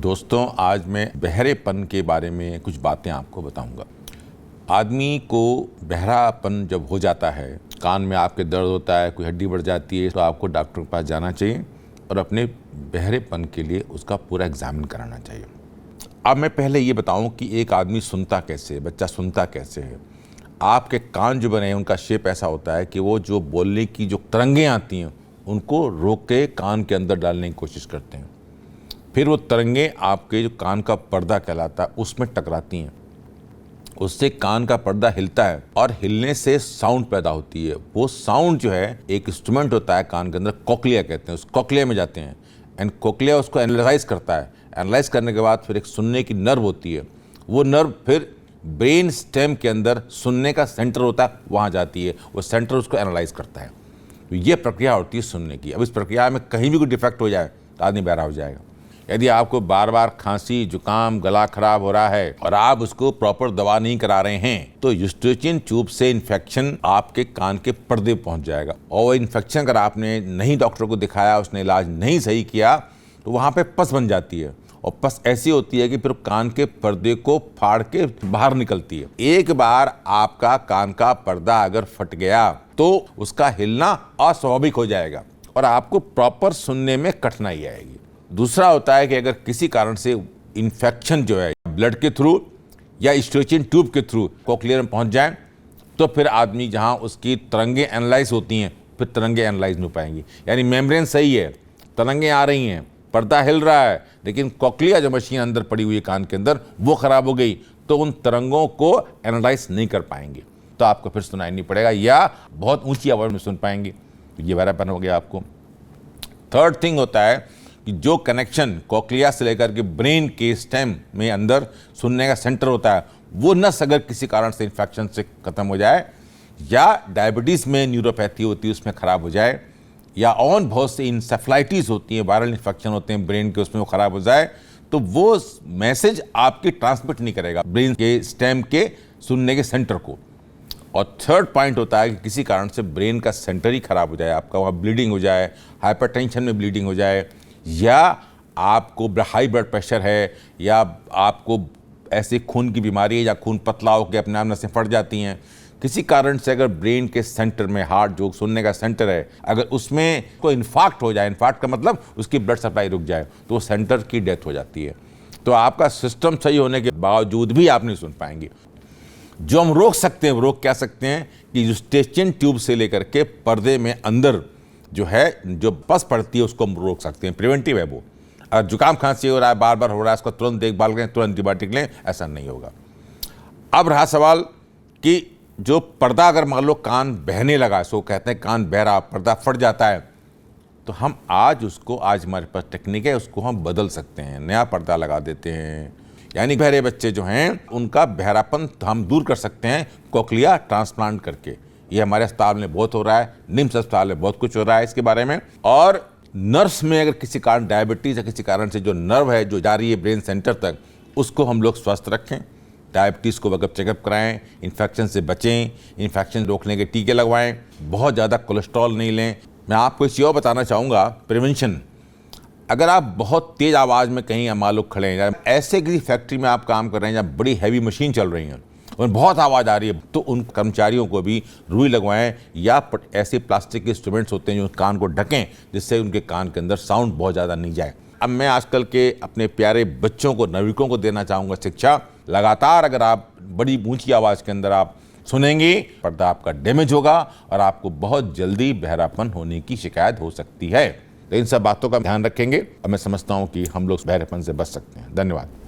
दोस्तों, आज मैं बहरेपन के बारे में कुछ बातें आपको बताऊंगा। आदमी को बहरापन जब हो जाता है, कान में आपके दर्द होता है, कोई हड्डी बढ़ जाती है, तो आपको डॉक्टर के पास जाना चाहिए और अपने बहरेपन के लिए उसका पूरा एग्जामिन कराना चाहिए। अब मैं पहले ये बताऊं कि एक आदमी सुनता कैसे है, बच्चा सुनता कैसे है। आपके कान जो बने हैं उनका शेप ऐसा होता है कि वो जो बोलने की जो तरंगें आती हैं उनको रोक के कान के अंदर डालने की कोशिश करते हैं। फिर वो तरंगें आपके जो कान का पर्दा कहलाता है उसमें टकराती हैं, उससे कान का पर्दा हिलता है और हिलने से साउंड पैदा होती है। वो साउंड जो है एक इंस्ट्रूमेंट होता है कान के अंदर, कोक्लिया कहते हैं, उस कोक्लिया में जाते हैं एंड कोक्लिया उसको एनालाइज करता है। एनालाइज करने के बाद फिर एक सुनने की नर्व होती है, वो नर्व फिर ब्रेन स्टेम के अंदर सुनने का सेंटर होता है, वहाँ जाती है, वो सेंटर उसको एनालाइज करता है। तो ये प्रक्रिया होती है सुनने की। अब इस प्रक्रिया में कहीं भी कोई डिफेक्ट हो जाए तो आदमी बहरा हो जाएगा। यदि आपको बार बार खांसी, जुकाम, गला खराब हो रहा है और आप उसको प्रॉपर दवा नहीं करा रहे हैं तो यूस्ट्रेचियन ट्यूब से इन्फेक्शन आपके कान के पर्दे पहुंच जाएगा। और इन्फेक्शन अगर आपने नहीं डॉक्टर को दिखाया, उसने इलाज नहीं सही किया तो वहाँ पे पस बन जाती है और पस ऐसी होती है कि फिर कान के पर्दे को फाड़ के बाहर निकलती है। एक बार आपका कान का पर्दा अगर फट गया तो उसका हिलना अस्वाभाविक हो जाएगा और आपको प्रॉपर सुनने में कठिनाई आएगी। दूसरा होता है कि अगर किसी कारण से इन्फेक्शन जो है ब्लड के थ्रू या यूस्ट्रेचियन ट्यूब के थ्रू कोक्लियर में पहुंच जाए तो फिर आदमी जहां उसकी तरंगें एनालाइज होती हैं फिर तरंगें एनालाइज नहीं हो पाएंगी। यानी मेम्ब्रेन सही है, तरंगें आ रही हैं, पर्दा हिल रहा है, लेकिन कोक्लिया जो मशीन अंदर पड़ी हुई है कान के अंदर वो खराब हो गई तो उन तरंगों को एनालाइज नहीं कर पाएंगे, तो आपको फिर सुनाई नहीं पड़ेगा या बहुत ऊंची आवाज में सुन पाएंगे। ये बहरापन हो गया आपको। थर्ड थिंग होता है कि जो कनेक्शन कोक्लिया से लेकर के ब्रेन के स्टेम में अंदर सुनने का सेंटर होता है वो नस अगर किसी कारण से इन्फेक्शन से खत्म हो जाए या डायबिटीज़ में न्यूरोपैथी होती है उसमें ख़राब हो जाए या और बहुत से इंसेफ्लाइटिस होती है, वायरल इन्फेक्शन होते हैं ब्रेन के, उसमें वो ख़राब हो जाए तो वो मैसेज आपकी ट्रांसमिट नहीं करेगा ब्रेन के स्टेम के सुनने के सेंटर को। और थर्ड पॉइंट होता है कि किसी कारण से ब्रेन का सेंटर ही खराब हो जाए, आपका वहाँ ब्लीडिंग हो जाए, हाइपरटेंशन में ब्लीडिंग हो जाए, या आपको हाई ब्लड प्रेशर है या आपको ऐसे खून की बीमारी है या खून पतला होकर अपने आप नसें फट जाती हैं। किसी कारण से अगर ब्रेन के सेंटर में, हार्ट जो सुनने का सेंटर है, अगर उसमें कोई इन्फाक्ट हो जाए, इन्फाक्ट का मतलब उसकी ब्लड सप्लाई रुक जाए, तो वो सेंटर की डेथ हो जाती है। तो आपका सिस्टम सही होने के बावजूद भी आप नहीं सुन पाएंगे। जो हम रोक सकते हैं, रोक क्या सकते हैं कि यूस्ट्रेचियन ट्यूब से लेकर के पर्दे में अंदर जो है जो पस पड़ती है उसको हम रोक सकते हैं, प्रिवेंटिव है वो। अगर जुकाम खांसी हो रहा है, बार बार हो रहा है, उसको तुरंत देखभाल करें, तुरंत एंटीबायोटिक लें, ऐसा नहीं होगा। अब रहा सवाल कि जो पर्दा अगर मान लो कान बहने लगा, सो कहते हैं कान बह रहा, पर्दा फट जाता है, तो हम आज हमारे पास टेक्निक है, उसको हम बदल सकते हैं, नया पर्दा लगा देते हैं। यानी बहरे बच्चे जो हैं उनका बहरापन हम दूर कर सकते हैं कोक्लिया ट्रांसप्लांट करके। ये हमारे अस्पताल में बहुत हो रहा है, निम्स अस्पताल में बहुत कुछ हो रहा है इसके बारे में। और नर्व्स में अगर किसी कारण डायबिटीज़ या किसी कारण से जो नर्व है जो जा रही है ब्रेन सेंटर तक, उसको हम लोग स्वस्थ रखें, डायबिटीज़ को वक्त चेकअप कराएं, इन्फेक्शन से बचें, इन्फेक्शन रोकने के टीके लगवाएं, बहुत ज़्यादा कोलेस्ट्रॉल नहीं लें। मैं आपको इस और बताना चाहूँगा प्रिवेंशन। अगर आप बहुत तेज़ आवाज़ में कहीं मान लो खड़े हैं, ऐसे किसी फैक्ट्री में आप काम कर रहे हैं जहाँ बड़ी हैवी मशीन चल रही हैं और बहुत आवाज़ आ रही है, तो उन कर्मचारियों को भी रुई लगवाएं या ऐसे प्लास्टिक के इंस्ट्रूमेंट्स होते हैं जो कान को ढकें जिससे उनके कान के अंदर साउंड बहुत ज़्यादा नहीं जाए। अब मैं आजकल के अपने प्यारे बच्चों को, नागरिकों को देना चाहूँगा शिक्षा। लगातार अगर आप बड़ी ऊंची आवाज़ के अंदर आप सुनेंगे, पर्दा आपका डैमेज होगा और आपको बहुत जल्दी बहरापन होने की शिकायत हो सकती है। तो इन सब बातों का ध्यान रखेंगे और मैं समझता हूँ कि हम लोग बहरेपन से बच सकते हैं। धन्यवाद।